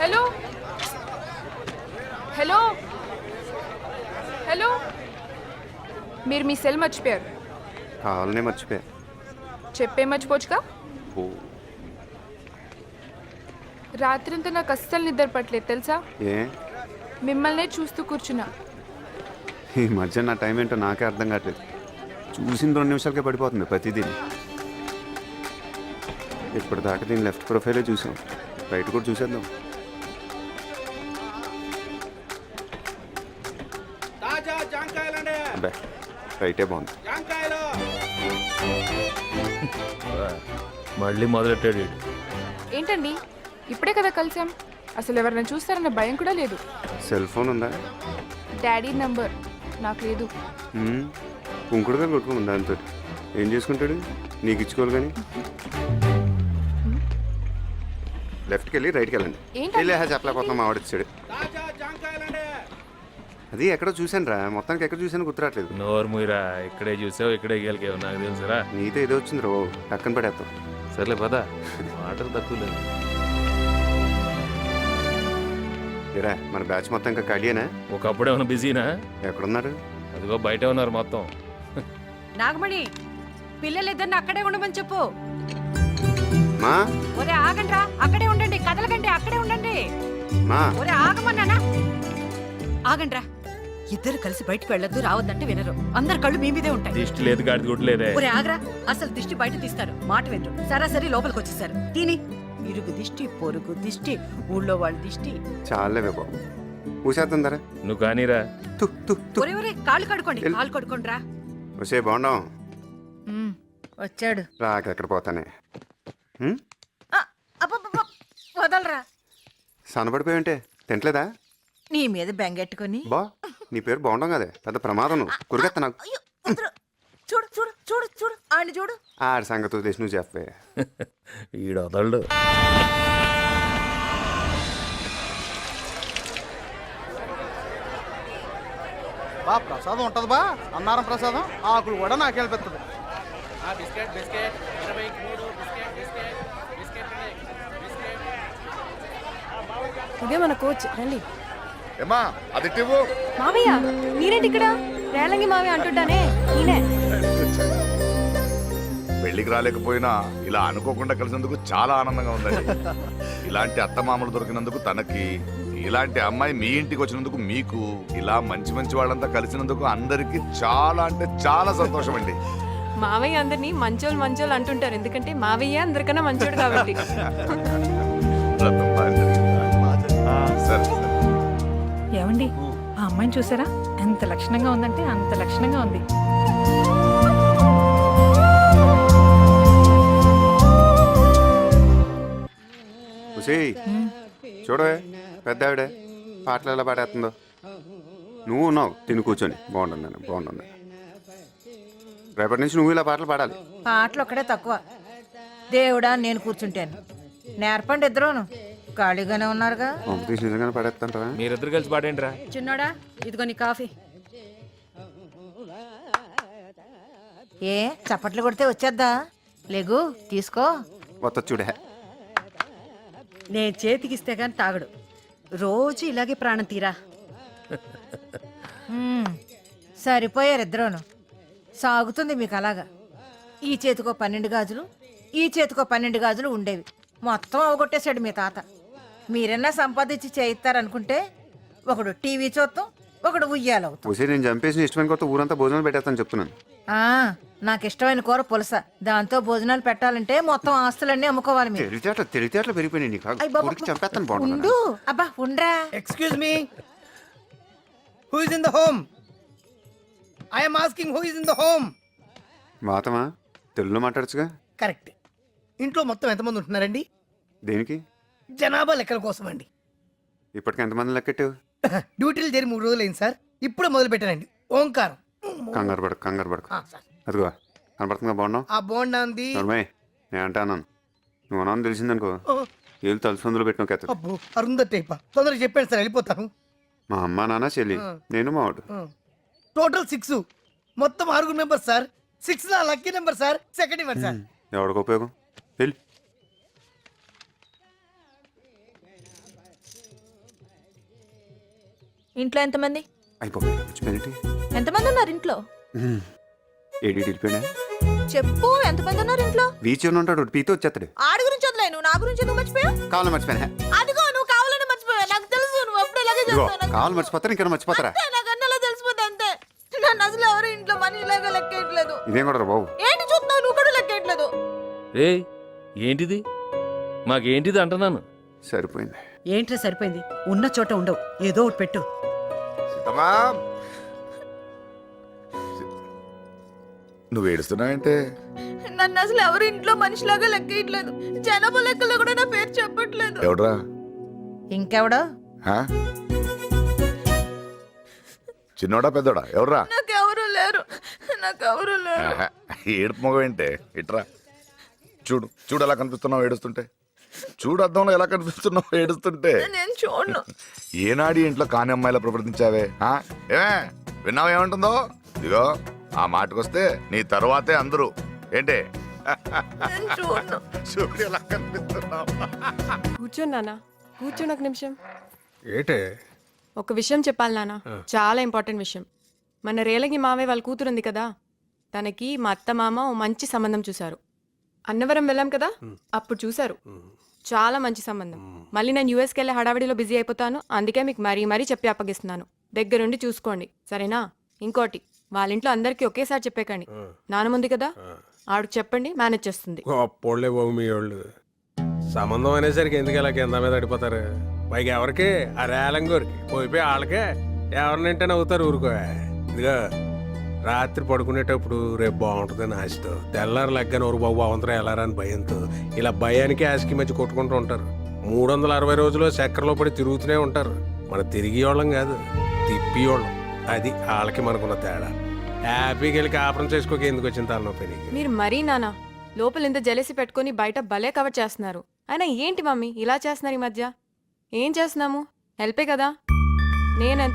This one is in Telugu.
హలో హలో హలో మీరు మీ సెల్ మర్చిపోయారు. కావాలనే మర్చిపోయా. చెప్పే మర్చిపోవచ్చుగా. ఓ రాత్రంతా నాకు అస్సలు నిద్ర పట్టలేదు తెలుసా. ఏ మిమ్మల్నే చూస్తూ కూర్చున్నా. ఈ మధ్య నా టైం ఏంటో నాకే అర్థం కావట్లేదు. చూసిన 2 నిమిషాలకే పడిపోతుంది ప్రతిదీ. ఇప్పటిదాకా దీని లెఫ్ట్ ప్రొఫైలే చూసాం, రైట్ కూడా చూసేద్దాం. అబ్బే రైటే బాగుంది. మళ్ళీ మొదలెట్టాడు. ఏంటండి ఇప్పుడే కదా కలిసాం, అసలు ఎవరైనా చూస్తారన్న భయం కూడా లేదు. సెల్ ఫోన్ ఉందా? డాడీ నంబర్ నాకు లేదు. కుంకుడుగా కొట్టుకుని దాంతో ఏం చేసుకుంటాడు? నీకు ఇచ్చుకోవాలి కానీ. లెఫ్ట్కి వెళ్ళి రైట్కి వెళ్ళండి. వెళ్ళి చెప్పలేకపోతున్నా మా వాడిచ్చాడు. అది ఎక్కడో చూశాను రా, మొత్తానికి ఎక్కడ చూసాను గుర్తురాట్లేదు. నోరు మూయరా, ఇక్కడే చూసావు ఇక్కడే గెలికావు, నాకు తెలుసురా. నీతో ఏదో వచ్చింది రో, పక్కన పడేస్తాం. సర్లే పదా, వాటర్ తక్కువ లేదు. ఇరా మన బ్యాచ్ మొత్తం ఇంకా ఖాళీయేనా? ఒకప్పుడు ఏమైనా బిజీనా? ఎక్కడున్నారు? అదిగో బయట ఉన్నారు మొత్తం. నాగమణి, పిల్లలిద్దరిని అక్కడే ఉండమని చెప్పు. మా ఒరే ఆగండ్రా, అక్కడే ఉండండి, కదలకండి, అక్కడే ఉండండి. మా ఒరే ఆగమన్నానా? ఆగండ్రా, ఇద్దరు కలిసి బయటకు వెళ్ళొద్దు, రావద్దంటే వినరు. అందరు కళ్ళు మీ మీదే ఉంటాయి. దిష్టి లేదు, గాడి గుడ్లేదే. ఒరే ఆగరా, అసలు దిష్టి బయట తీస్తారు, మాట వినరు. సరాసరి లోపలికి వచ్చేసారు. తిని ఇరుగు దిష్టి, పొరుగు దిష్టి, ఊళ్ళో వాళ్ళ దిష్టి. చాలేవే బాబు, ఊసేస్తుందరా. నువ్వు కానీరా. ఒరే ఒరే, కాళ్ళు కడుకోండి, కాళ్ళు కడుకోండి రా. వసే బాగుండం వచ్చాడు. రాకెక్కడ పోతానే. వదలరా. సన్నపడిపోయింటే తింటలేదా? నీ మీద బెంగెట్టుకుని. బా నీ పేరు బాగుండం కదే, పెద్ద ప్రమాదం. నువ్వు కురిగెత్త నాకు. చూడు చూడు చూడు చూడు, ఆయన చూడు. ఆడి సంగతి తెలిసి నువ్వు చెప్పే. ఈడు వదలడు. బా ప్రసాదం ఉంటది బా, అన్నారం ప్రసాదం. ఆకులు కూడా నాకు వెళ్ళిపోతుంది. ఇదే మన కోచ్, రండి. ఏమా అది మావయ్య మీరేంటి ఇక్కడ? రేలంగి మావయ్య అంటుంటానే నేనే. పెళ్లికి రాలేకపోయినా ఇలా అనుకోకుండా కలిసినందుకు చాలా ఆనందంగా ఉందండి. ఇలాంటి అత్తమామలు దొరికినందుకు తనకి, ఇలాంటి అమ్మాయి మీ ఇంటికి వచ్చినందుకు మీకు, ఇలా మంచి మంచి వాళ్ళంతా కలిసినందుకు అందరికి చాలా అంటే చాలా సంతోషం అండి. మావయ్య అందరినీ మంచోళ్ళు అంటుంటారు, ఎందుకంటే మావయ్య అందరికన్నా మంచోడు కాబట్టి. సరే ఏమండి, ఆ అమ్మాయిని చూసారా? ఎంత లక్షణంగా ఉందంటే అంత లక్షణంగా ఉంది. చూడవే పెద్ద ఆవిడే పాటలు ఎలా పాడేస్తుందో. నువ్వు ఉన్నావు తిని కూర్చొని. బాగుంటుంది. రేపటి నుంచి నువ్వు ఇలా పాటలు పాడాలి. పాటలు ఒక్కడే తక్కువ. దేవుడా నేను కూర్చుంటాను. నేర్పండి ఇద్దరును, ఖాళీగానే ఉన్నారుగా. కాంపిటీషన్ నిజంగానే పాడేస్తాంటారా? మీరిద్దరు కలిసి పాడేంట్రా. చిన్నోడా ఇదిగో నీ కాఫీ. ఏ చప్పట్లు కొడితే వచ్చేద్దా? లేగు తీసుకో. కొత్త చూడే. నేను చేతికిస్తే గాని తాగడు. రోజు ఇలాగే ప్రాణం తీరా. సరిపోయారు ఇద్దరును. సాగుతుంది మీకు అలాగా. ఈ చేతికో 12 గాజులు, ఈ చేతికో 12 గాజులు ఉండేవి. మొత్తం అవగొట్టేశాడు మీ తాత. మీరన్నా సంపాదించి చేయిస్తారనుకుంటే ఒకడు టీవీ చూస్తాం, ఒకడు ఉయ్యాలవుతాం. నేను చంపేసి ఇష్టమైన కొత్త ఊరంతా భోజనాలు పెట్టేస్తాను చెప్తున్నాను. నాకు ఇష్టమైన కూర పులస, దాంతో భోజనాలు పెట్టాలంటే మొత్తం ఆస్తులన్నీ అమ్ముకోవాలి మీరు. తెలివితేటలు పెరిగిపోయినాయి నీకు. చంపేస్తాను బాగుండు. అబ్బా ఉండ్రా. Excuse me, who is in the home? I am asking who is in the home. మాతమా తెలుగులో మాట్లాడచ్చుగా. కరెక్ట్. ఇంట్లో మొత్తం ఎంతమంది ఉంటున్నారండి? దేనికి? జనాభా లెక్కల కోసం అండి. ఇప్పటికి ఎంతమంది లెక్కెట్టావు? డ్యూటీలు చేరి 3 రోజులు అయింది సార్. ఇప్పుడే మొదలు పెట్టానండి. ఓంకారం. కంగారు పడకు. అదిగో కనపడుతుందా బాగున్నావు? ఆ బాగుంది. నేను అంటాను, నువ్వు అన్నా తెలిసిందనుకో ఏళ్ళు తలసందులో పెట్టిన కథ. అబ్బో అరుందర్ టైపా. తొందరగా చెప్పాను సార్, వెళ్ళిపోతాను. మా అమ్మ నాన్న చెల్లి, నేను మా వాడు. టోటల్ 6. మొత్తం 6 మెంబర్స్ సార్. 6 నా lucky number sir. Second number sir. ఎవరికి ఉపయోగం? వెళ్ళి ఇంట్లో ఎంతమంది? అయిపోయింది మర్చిపోయినట్టు ఎంతమంది ఉన్నారు ఇంట్లో? ఏడి వెళ్ళిపోయినా చెప్పు, ఎంతమంది ఉన్నారు ఇంట్లో? బీచ్ ఉంటాడు పీతో వచ్చేస్తాడు. ఆడి గురించి వదిలేను, నా గురించి ఎందుకు మర్చిపోయావు? కావాలి మర్చిపోయినా అదిగో నువ్వు కావాలని మర్చిపోయావు, నాకు తెలుసు. నువ్వు ఎప్పుడు ఇలాగే ఇదిగో చేస్తావు. కావాలి మర్చిపోతారా ఇంకా మర్చిపోతారా? నాకు అన్నలా తెలిసిపోతే అంతే. నన్ను అసలు ఎవరు ఇంట్లో మనిషిలాగా లెక్కేయట్లేదు. ఇదేం కూడా బాబు. ఏంటి చూస్తున్నావు? నువ్వు కూడా లెక్కేయట్లేదు. రే ఏంటిది మాకేంటిది అంటున్నాను. సరిపోయింది. ఏంట్రా సరిపోయింది? ఉన్న చోట ఉండవు, ఏదో ఒకటి పెట్టు. సీతమ్మా నువ్వు ఏడుస్తున్నావంటే నన్ను అసలు ఎవరు ఇంట్లో మనిషిలాగా లెక్కేయట్లేదు. జనాభా లెక్కలో కూడా నా పేరు చెప్పట్లేదు. ఎవడ్రా? ఇంకెవడో? ఆ? చిన్నోడా పెద్దోడా ఎవర్రా? నాకెవరు లేరు, నాకెవరు లేరు. ఆహా, ఏడుపు మొగం ఏంటే? ఇట్రా చూడు, చూడు ఎలా కనిపిస్తున్నావు ఏడుస్తుంటే. చూడు అద్దంలో ఎలా కనిపిస్తున్నావు ఏడుస్తుంటే. నేను చూడను. ఏనాడి ఇంట్లో కాని అమ్మాయిలా ప్రవర్తించావే? ఆ? ఏమే విన్నావా ఏమంటుందో? ఇదిగో ఆ మాటకొస్తే నీ తర్వాతే అందరూ. ఏంటే నేను చూడను. చూడు ఎలా కనిపిస్తున్నావు. కూర్చోండి నాన్న, కూర్చోండి ఒక నిమిషం. ఏటే ఒక విషయం చెప్పాలి నాన్న, చాలా ఇంపార్టెంట్ విషయం. మన రేలంగి మావే వాళ్ళ కూతురు ఉంది కదా, తనకి మా అత్త మామ ఓ మంచి సంబంధం చూశారు. అన్నవరం వెళ్ళాం కదా, అప్పుడు చూశారు. చాలా మంచి సంబంధం. మళ్ళీ నేను యూఎస్కి వెళ్ళే హడావిడిలో బిజీ అయిపోతాను, అందుకే మీకు మరీ మరీ చెప్పి అప్పగిస్తున్నాను. దగ్గరుండి చూసుకోండి, సరేనా? ఇంకోటి, వాళ్ళ ఇంట్లో అందరికీ ఒకేసారి చెప్పేకండి. నానముంది కదా, ఆవిడకి చెప్పండి, మేనేజ్ చేస్తుంది. గొప్పోళ్ళే బాబు మీ వాళ్ళు. సంబంధం అనేసరికి ఎందుకు ఇలా కింద మీద పడిపోతారు? పైగా ఎవరికి? ఆ రేలంగోరికి పోయిపోయి వాళ్ళకే ఎవరినంటే నవ్వుతారు. ఊరుకో. ఇదిగో రాత్రి పడుకునేటప్పుడు రేపు బాగుంటుందని ఆశతో, తెల్లారు లెగ్గన ఊరు బాబు అవంతరం వెళ్ళారా అని భయంతో ఇలా భయానికి ఆశకి మధ్య కొట్టుకుంటూ ఉంటారు. 360 రోజులు చక్కెరలో పడి తిరుగుతూనే ఉంటారు. మన తిరిగి వాళ్ళం కాదు, తిప్పి వాళ్ళం. అది వాళ్ళకి మనకున్న తేడా. హ్యాపీకి వెళ్ళి కాపురం చేసుకోక ఎందుకు వచ్చిన తలనొప్పి నీకు? మీరు మరీ నాన్న లోపల ఇంత జలసి పెట్టుకుని బయట భలే కవర్ చేస్తున్నారు. అయినా ఏంటి మమ్మీ ఇలా చేస్తున్నారు ఈ మధ్య? ఏం చేస్తున్నాము? హెల్పే కదా. నేనెంత